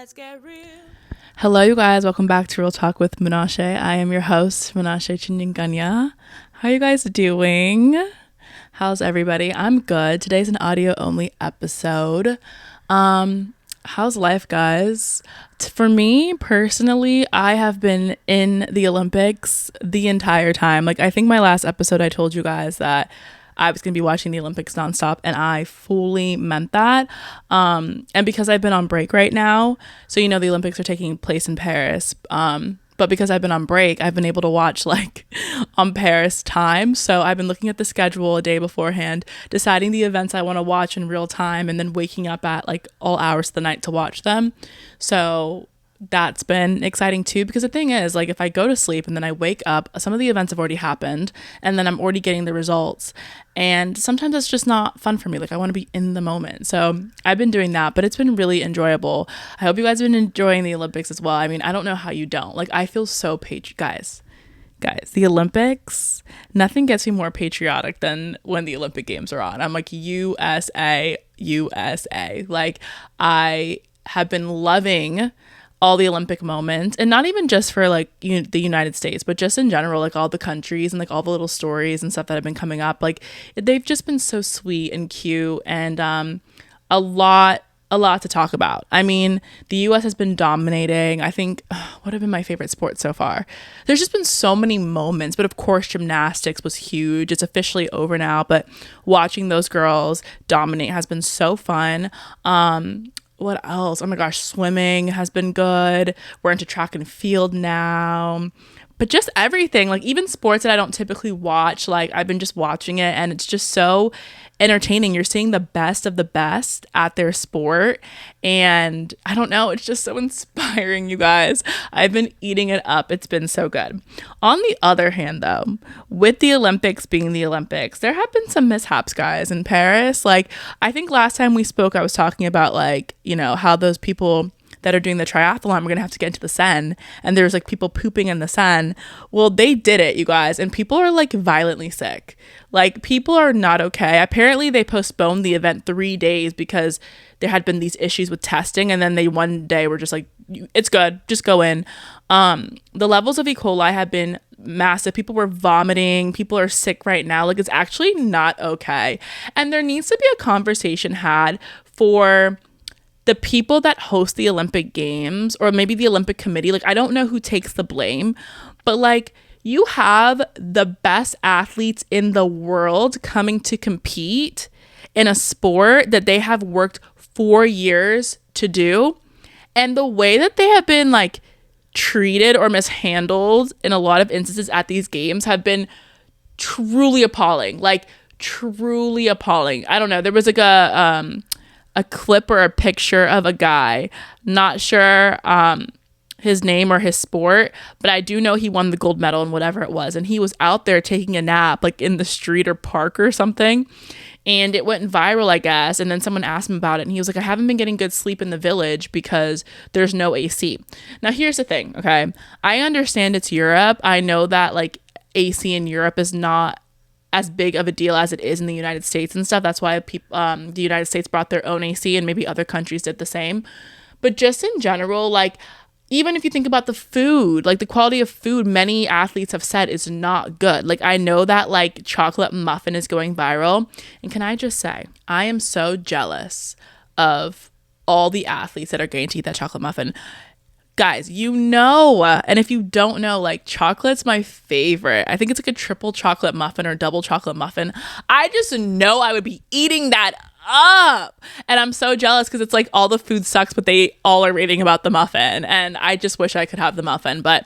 Let's get real. Hello, you guys. Welcome back to Real Talk with Menashe. I am your host, Menashe Chinyanganya. How are you guys doing? How's everybody? I'm good. Today's an audio-only episode. How's life, guys? For me, personally, I have been in the Olympics the entire time. I think my last episode, I told you guys that I was going to be watching the Olympics nonstop, and I fully meant that. And because I've been on break right now, so the Olympics are taking place in Paris. But because I've been on break, I've been able to watch on Paris time. So I've been looking at the schedule a day beforehand, deciding the events I want to watch in real time, and then waking up at all hours of the night to watch them. So that's been exciting too, because the thing is, if I go to sleep and then I wake up, some of the events have already happened, and then I'm already getting the results, and sometimes it's just not fun for me. I want to be in the moment. So I've been doing that, but it's been really enjoyable. I hope you guys have been enjoying the Olympics as well. I mean, I don't know how you don't. I feel so guys, the Olympics, nothing gets me more patriotic than when the Olympic Games are on. I'm USA, USA. I have been loving all the Olympic moments, and not even just for the United States, but just in general, all the countries and all the little stories and stuff that have been coming up. They've just been so sweet and cute, and a lot to talk about. I mean, the US has been dominating. I think what have been my favorite sports so far? There's just been so many moments, but of course gymnastics was huge. It's officially over now, but watching those girls dominate has been so fun. What else? Oh my gosh, swimming has been good. We're into track and field now. But just everything, even sports that I don't typically watch, I've been just watching it, and it's just so entertaining. You're seeing the best of the best at their sport, and I don't know, it's just so inspiring, you guys. I've been eating it up. It's been so good. On the other hand, though, with the Olympics being the Olympics, there have been some mishaps, guys, in Paris. I think last time we spoke, I was talking about how those people that are doing the triathlon, we're gonna have to get into the Seine, and there's people pooping in the Seine. Well, they did it, you guys, and people are violently sick. People are not okay. Apparently they postponed the event 3 days because there had been these issues with testing, and then they one day were just it's good, just go in. The levels of E. coli have been massive. People were vomiting. People are sick right now. It's actually not okay, and there needs to be a conversation had for the people that host the Olympic Games, or maybe the Olympic Committee. I don't know who takes the blame, but you have the best athletes in the world coming to compete in a sport that they have worked 4 years to do. And the way that they have been treated or mishandled in a lot of instances at these games have been truly appalling. Truly appalling. I don't know. There was a clip or a picture of a guy, not sure his name or his sport, but I do know he won the gold medal in whatever it was, and he was out there taking a nap in the street or park or something, and it went viral, I guess. And then someone asked him about it, and he was I haven't been getting good sleep in the village because there's no AC. Now here's the thing, okay, I understand it's Europe. I know that AC in Europe is not as big of a deal as it is in the United States and stuff. That's why the United States brought their own AC, and maybe other countries did the same. But just in general, even if you think about the food, the quality of food, many athletes have said is not good. I know that chocolate muffin is going viral, and can I just say, I am so jealous of all the athletes that are going to eat that chocolate muffin. Guys, and if you don't know, chocolate's my favorite. I think it's a triple chocolate muffin or double chocolate muffin. I just know I would be eating that up. And I'm so jealous because it's all the food sucks, but they all are raving about the muffin. And I just wish I could have the muffin, but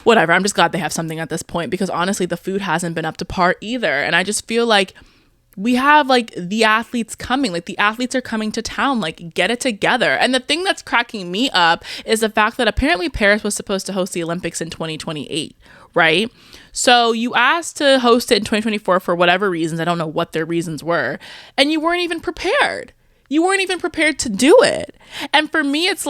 whatever. I'm just glad they have something at this point, because honestly, the food hasn't been up to par either. And I just feel we have the athletes coming, the athletes are coming to town, get it together. And the thing that's cracking me up is the fact that apparently Paris was supposed to host the Olympics in 2028, right? So you asked to host it in 2024 for whatever reasons. I don't know what their reasons were. And you weren't even prepared. You weren't even prepared to do it. And for me, it's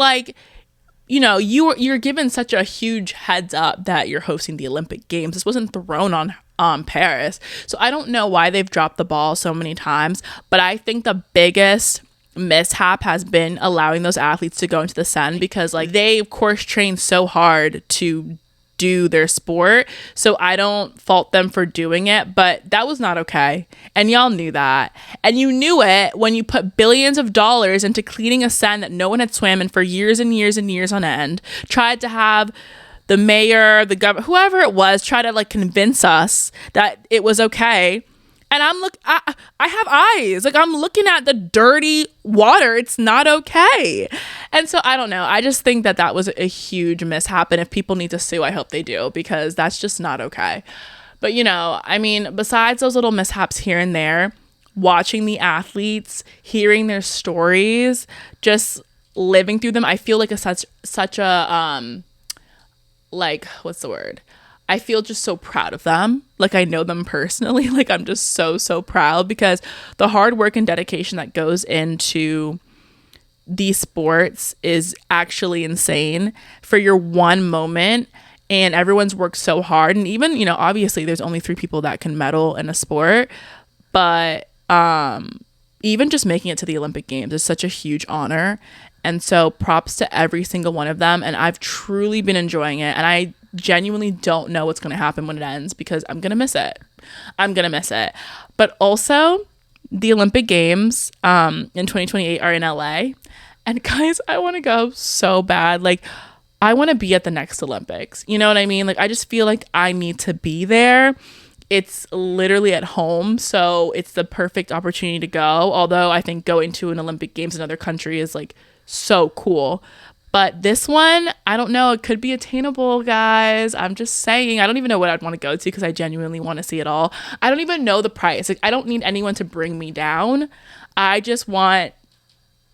you're given such a huge heads up that you're hosting the Olympic Games. This wasn't thrown on Paris. So I don't know why they've dropped the ball so many times, but I think the biggest mishap has been allowing those athletes to go into the sun, because like they of course train so hard to do their sport, so I don't fault them for doing it, but that was not okay, and y'all knew that, and you knew it when you put billions of dollars into cleaning a Seine that no one had swam in for years and years and years on end, tried to have the mayor, the governor, whoever it was, try to like convince us that it was okay. And I have eyes. Like, I'm looking at the dirty water. It's not okay. And so I don't know. I just think that was a huge mishap. And if people need to sue, I hope they do, because that's just not okay. But, you know, I mean, besides those little mishaps here and there, watching the athletes, hearing their stories, just living through them, I feel like such a, like, what's the word? I feel just so proud of them. Like, I know them personally. Like, I'm just so proud, because the hard work and dedication that goes into these sports is actually insane for your one moment. And everyone's worked so hard. And even, you know, obviously there's only 3 people that can medal in a sport. But even just making it to the Olympic Games is such a huge honor. And so props to every single one of them. And I've truly been enjoying it. And I genuinely don't know what's going to happen when it ends, because I'm going to miss it. But also, the Olympic Games in 2028 are in LA. And guys, I want to go so bad. Like, I want to be at the next Olympics. You know what I mean? Like, I just feel like I need to be there. It's literally at home, so it's the perfect opportunity to go. Although I think going to an Olympic Games in another country is like so cool. But this one, I don't know. It could be attainable, guys. I'm just saying. I don't even know what I'd want to go to, because I genuinely want to see it all. I don't even know the price. Like, I don't need anyone to bring me down. I just want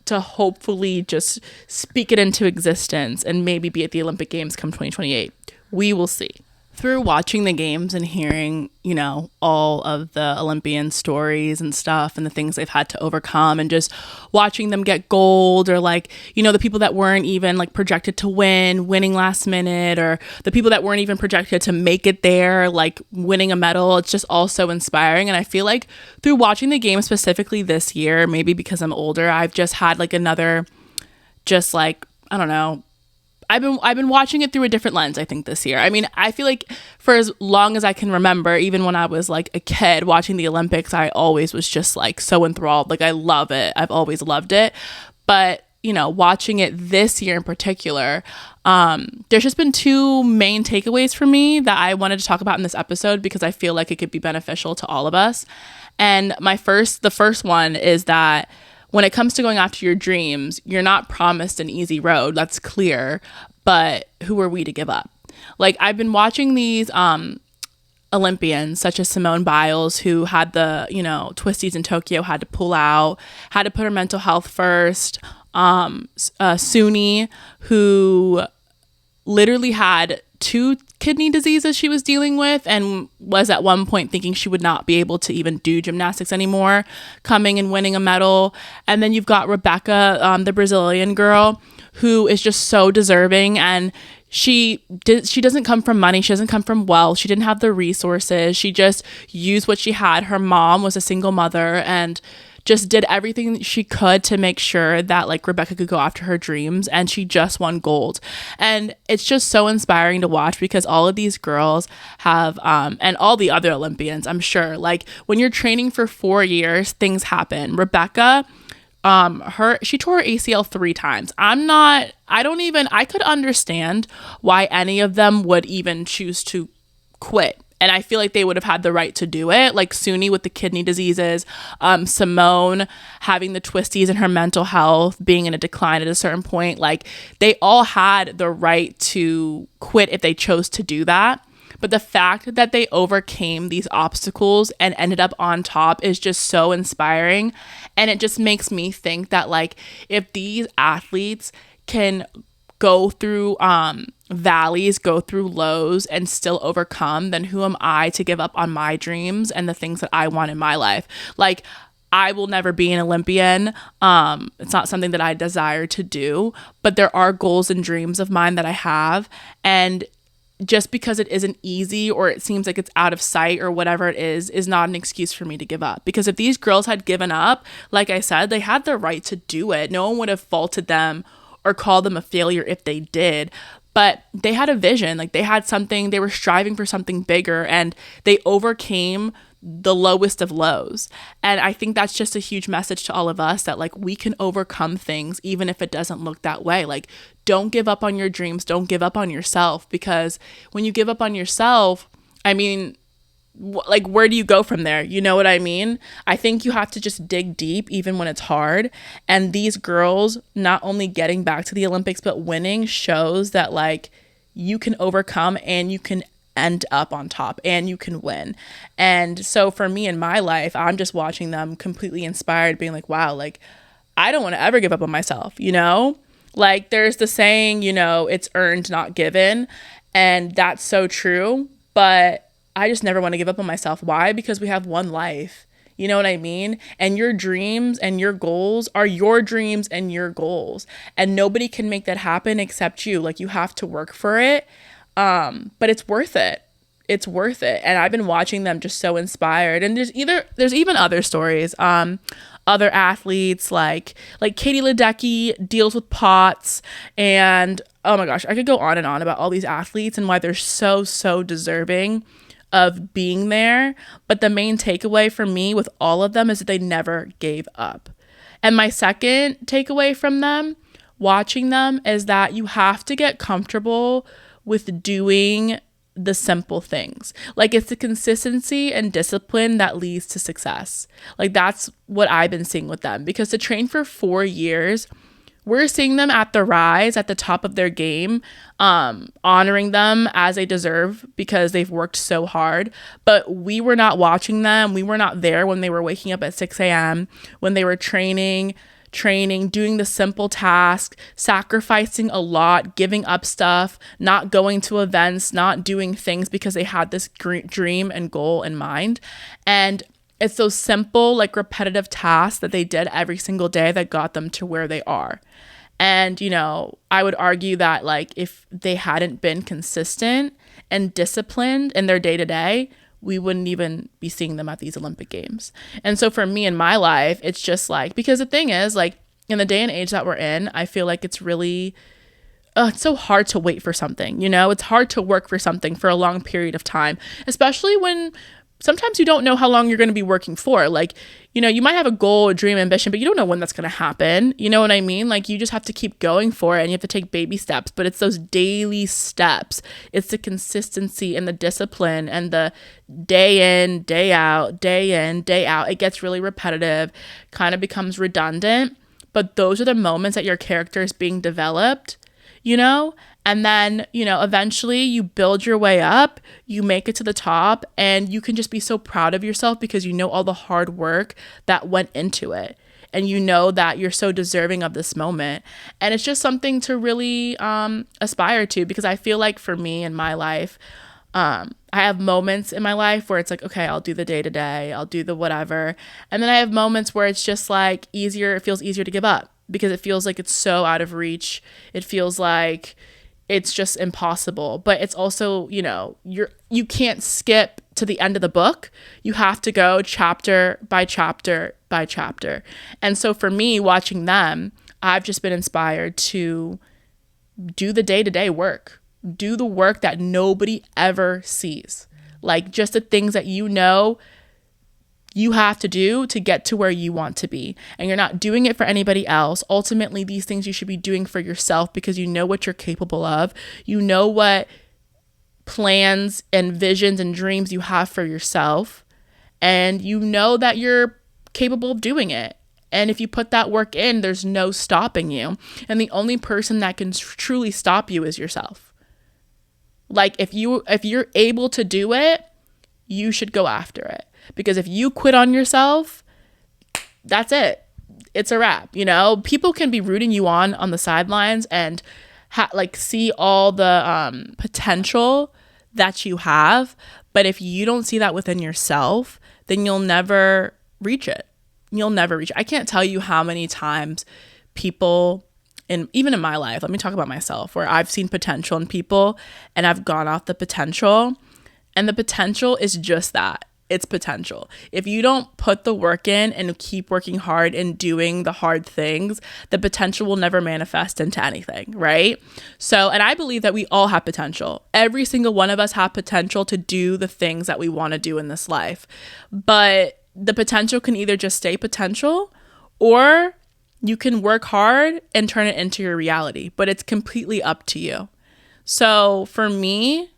to hopefully just speak it into existence and maybe be at the Olympic Games come 2028. We will see. Through watching the games and hearing, you know, all of the Olympian stories and stuff and the things they've had to overcome, and just watching them get gold, or like, you know, the people that weren't even like projected to winning last minute, or the people that weren't even projected to make it there, like winning a medal. It's just all so inspiring. And I feel like through watching the game specifically this year, maybe because I'm older, I've just had like another, just like, I don't know, I've been watching it through a different lens, I think, this year. I mean, I feel like for as long as I can remember, even when I was like a kid watching the Olympics, I always was just like so enthralled. Like, I love it. I've always loved it. But, you know, watching it this year in particular, there's just been 2 main takeaways for me that I wanted to talk about in this episode, because I feel like it could be beneficial to all of us. And the first one is that when it comes to going after your dreams, you're not promised an easy road. That's clear. But who are we to give up? Like, I've been watching these Olympians, such as Simone Biles, who had the, you know, twisties in Tokyo, had to pull out, had to put her mental health first. Suni, who literally had 2 kidney diseases she was dealing with, and was at one point thinking she would not be able to even do gymnastics anymore, coming and winning a medal. And then you've got Rebecca, the Brazilian girl, who is just so deserving. And she doesn't come from money. She doesn't come from wealth. She didn't have the resources. She just used what she had. Her mom was a single mother and just did everything she could to make sure that like Rebecca could go after her dreams, and she just won gold. And it's just so inspiring to watch, because all of these girls have and all the other Olympians, I'm sure, like when you're training for 4 years, things happen. Rebecca, she tore her ACL 3 times. I could understand why any of them would even choose to quit. And I feel like they would have had the right to do it. Like Suni with the kidney diseases, Simone having the twisties in her mental health, being in a decline at a certain point. Like, they all had the right to quit if they chose to do that. But the fact that they overcame these obstacles and ended up on top is just so inspiring. And it just makes me think that, like, if these athletes can go through valleys, go through lows, and still overcome, then who am I to give up on my dreams and the things that I want in my life? Like, I will never be an Olympian. It's not something that I desire to do, but there are goals and dreams of mine that I have. And just because it isn't easy or it seems like it's out of sight or whatever it is not an excuse for me to give up. Because if these girls had given up, like I said, they had the right to do it. No one would have faulted them or called them a failure if they did. But they had a vision, like they had something, they were striving for something bigger, and they overcame the lowest of lows. And I think that's just a huge message to all of us, that like we can overcome things even if it doesn't look that way. Like, don't give up on your dreams, don't give up on yourself, because when you give up on yourself, I mean, like, where do you go from there? You know what I mean? I think you have to just dig deep even when it's hard. And these girls not only getting back to the Olympics but winning shows that like you can overcome and you can end up on top and you can win. And so for me in my life, I'm just watching them completely inspired, being like, wow, like I don't want to ever give up on myself, you know? Like there's the saying, you know, it's earned, not given. And that's so true. But I just never want to give up on myself. Why? Because we have one life. You know what I mean? And your dreams and your goals are your dreams and your goals. And nobody can make that happen except you. Like, you have to work for it. But it's worth it. It's worth it. And I've been watching them just so inspired. And there's even other stories. Other athletes like Katie Ledecky deals with POTS, and oh my gosh, I could go on and on about all these athletes and why they're so deserving of being there. But the main takeaway for me with all of them is that they never gave up. And my second takeaway from them, watching them, is that you have to get comfortable with doing the simple things. Like, it's the consistency and discipline that leads to success. Like, that's what I've been seeing with them, because to train for 4 years, we're seeing them at the rise, at the top of their game, honoring them as they deserve because they've worked so hard. But we were not watching them. We were not there when they were waking up at 6 a.m., when they were training, doing the simple task, sacrificing a lot, giving up stuff, not going to events, not doing things because they had this dream and goal in mind. And it's those simple, like, repetitive tasks that they did every single day that got them to where they are. And, you know, I would argue that, like, if they hadn't been consistent and disciplined in their day-to-day, we wouldn't even be seeing them at these Olympic Games. And so for me in my life, it's just like, because the thing is, like, in the day and age that we're in, I feel like it's really, it's so hard to wait for something, you know? It's hard to work for something for a long period of time, especially when sometimes you don't know how long you're going to be working for. Like, you know, you might have a goal, a dream, ambition, but you don't know when that's going to happen. You know what I mean? Like, you just have to keep going for it, and you have to take baby steps. But it's those daily steps. It's the consistency and the discipline and the day in, day out, day in, day out. It gets really repetitive, kind of becomes redundant. But those are the moments that your character is being developed, you know? And then, you know, eventually you build your way up, you make it to the top, and you can just be so proud of yourself because you know all the hard work that went into it. And you know that you're so deserving of this moment. And it's just something to really aspire to, because I feel like for me in my life, I have moments in my life where it's like, okay, I'll do the day-to-day, I'll do the whatever. And then I have moments where it's just like it feels easier to give up because it feels like it's so out of reach. It feels like it's just impossible. But it's also, you know, you can't skip to the end of the book. You have to go chapter by chapter by chapter. And so for me, watching them, I've just been inspired to do the day-to-day work. Do the work that nobody ever sees. Like, just the things that you know you have to do to get to where you want to be. And you're not doing it for anybody else. Ultimately, these things you should be doing for yourself because you know what you're capable of. You know what plans and visions and dreams you have for yourself. And you know that you're capable of doing it. And if you put that work in, there's no stopping you. And the only person that can truly stop you is yourself. Like, if you're able to do it, you should go after it. Because if you quit on yourself, that's it. It's a wrap, you know? People can be rooting you on the sidelines and see all the potential that you have. But if you don't see that within yourself, then you'll never reach it. You'll never reach it. I can't tell you how many times people even in my life, let me talk about myself, where I've seen potential in people and I've gone off the potential, and the potential is just that. It's potential. If you don't put the work in and keep working hard and doing the hard things, the potential will never manifest into anything, right? So, and I believe that we all have potential. Every single one of us have potential to do the things that we want to do in this life. But the potential can either just stay potential, or you can work hard and turn it into your reality. But it's completely up to you. So for me,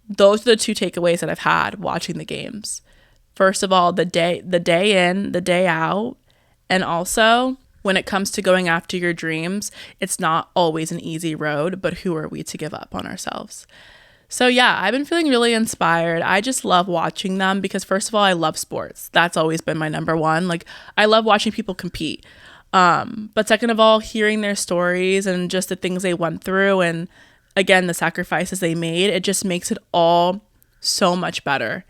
those are the two takeaways that I've had watching the games. First of all, the day in, the day out. And also, when it comes to going after your dreams, it's not always an easy road, but who are we to give up on ourselves? So yeah, I've been feeling really inspired. I just love watching them because, first of all, I love sports. That's always been my number one. Like, I love watching people compete. But second of all, hearing their stories and just the things they went through, and again, the sacrifices they made, it just makes it all so much better.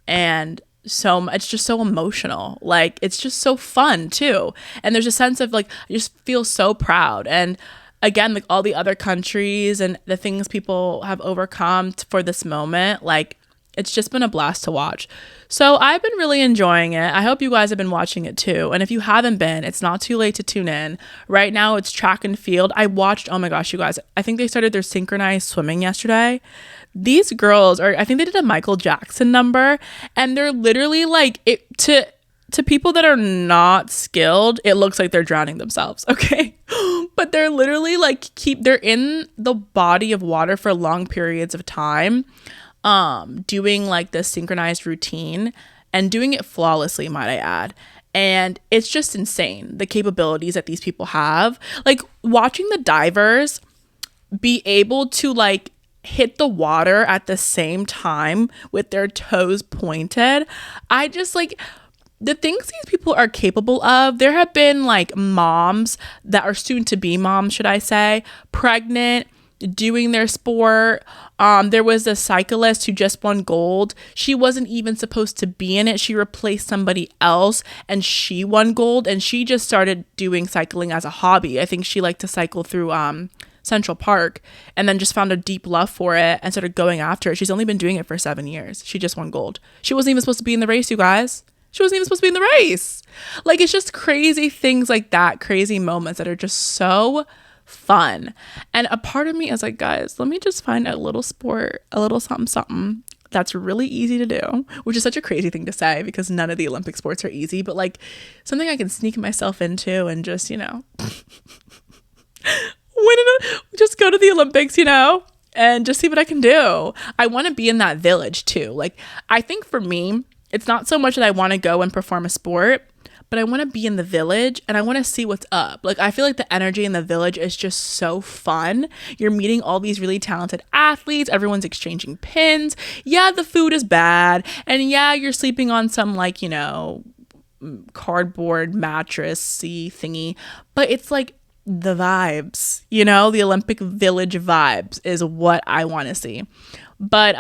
And it's just so emotional. Like, it's just so fun too. And there's a sense of like, I just feel so proud. And again, like all the other countries and the things people have overcome for this moment, like, it's just been a blast to watch. So I've been really enjoying it. I hope you guys have been watching it too. And if you haven't been, it's not too late to tune in. Right now it's track and field. I watched, oh my gosh, you guys, I think they started their synchronized swimming yesterday. These girls I think they did a Michael Jackson number, and they're literally like, to people that are not skilled, it looks like they're drowning themselves, okay? But they're literally like, they're in the body of water for long periods of time, doing like this synchronized routine and doing it flawlessly, might I add. And it's just insane, the capabilities that these people have. Like, watching the divers be able to like hit the water at the same time with their toes pointed, I just like the things these people are capable of. There have been like moms that are soon to be moms, should I say, pregnant, doing their sport. There was a cyclist who just won gold. She wasn't even supposed to be in it. She replaced somebody else and she won gold, and she just started doing cycling as a hobby. I think she liked to cycle through Central Park, and then just found a deep love for it and started going after it. She's only been doing it for 7 years. She just won gold. She wasn't even supposed to be in the race, you guys. She wasn't even supposed to be in the race. Like, it's just crazy things like that, crazy moments that are just so fun. And a part of me is like, guys, let me just find a little sport, a little something that's really easy to do, which is such a crazy thing to say because none of the Olympic sports are easy, but like something I can sneak myself into and just, just go to the Olympics, and just see what I can do. I want to be in that village too. Like, I think for me, it's not so much that I want to go and perform a sport, but I want to be in the village and I want to see what's up. Like, I feel like the energy in the village is just so fun. You're meeting all these really talented athletes. Everyone's exchanging pins. Yeah, the food is bad. And yeah, you're sleeping on some like, cardboard mattress-y thingy. But it's like the vibes, the Olympic Village vibes is what I want to see. But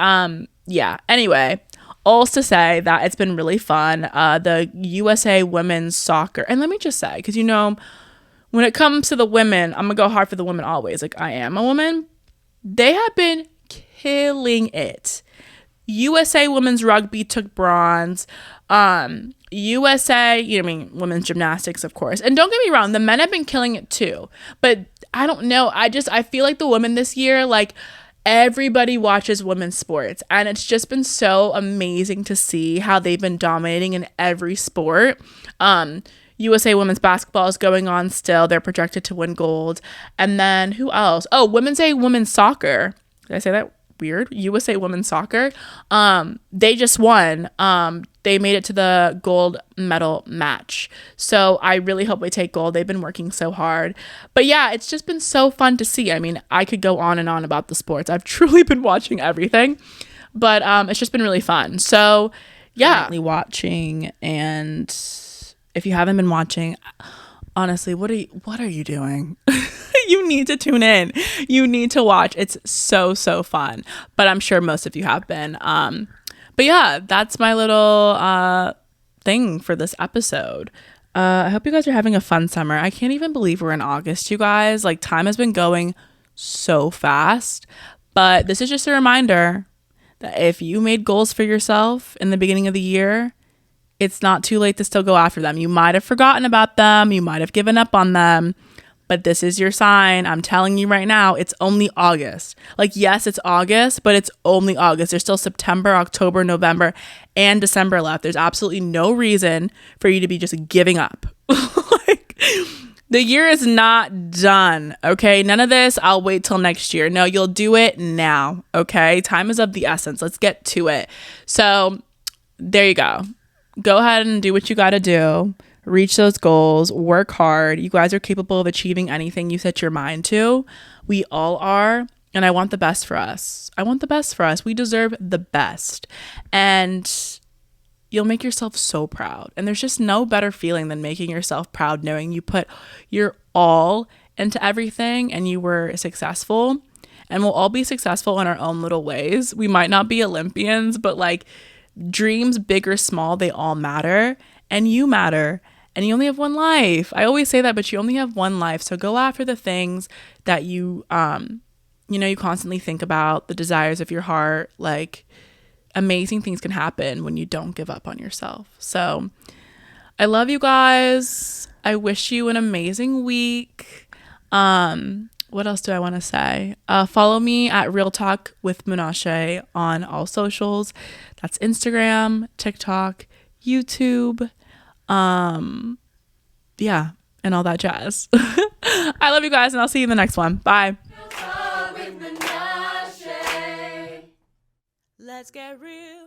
yeah, anyway, all to say that it's been really fun. The USA women's soccer, and let me just say, because when it comes to the women, I'm gonna go hard for the women always. Like, I am a woman. They have been killing it. USA women's rugby took bronze. USA, women's gymnastics, of course. And don't get me wrong, the men have been killing it too. But I don't know. I feel like the women this year, like, everybody watches women's sports, and it's just been so amazing to see how they've been dominating in every sport. USA women's basketball is going on still. They're projected to win gold. And then who else? Oh, women's soccer. Did I say that weird? USA women's soccer. They just won. They made it to the gold medal match. So I really hope they take gold. They've been working so hard. But yeah, it's just been so fun to see. I mean, I could go on and on about the sports. I've truly been watching everything. But it's just been really fun. So yeah. Currently watching, and if you haven't been watching, honestly, what are you doing? You need to tune in. You need to watch. It's so fun. But I'm sure most of you have been. But yeah, that's my little thing for this episode. I hope you guys are having a fun summer. I can't even believe we're in August, you guys. Like, time has been going so fast. But this is just a reminder that if you made goals for yourself in the beginning of the year, it's not too late to still go after them. You might have forgotten about them. You might have given up on them. But this is your sign. I'm telling you right now, it's only August. Like, yes, it's August, but it's only August. There's still September, October, November, and December left. There's absolutely no reason for you to be just giving up. Like, the year is not done, okay? None of this, I'll wait till next year. No, you'll do it now, okay? Time is of the essence. Let's get to it. So there you go. Go ahead and do what you got to do. Reach those goals, work hard. You guys are capable of achieving anything you set your mind to. We all are. And I want the best for us. I want the best for us. We deserve the best. And you'll make yourself so proud. And there's just no better feeling than making yourself proud, knowing you put your all into everything and you were successful. And we'll all be successful in our own little ways. We might not be Olympians, but like, dreams, big or small, they all matter. And you matter. And you only have one life. I always say that, but you only have one life. So go after the things that you constantly think about, the desires of your heart. Like, amazing things can happen when you don't give up on yourself. So I love you guys. I wish you an amazing week. What else do I want to say? Follow me at Real Talk with Menashe on all socials. That's Instagram, TikTok, YouTube. Yeah, and all that jazz. I love you guys, and I'll see you in the next one. Bye. Let's get real.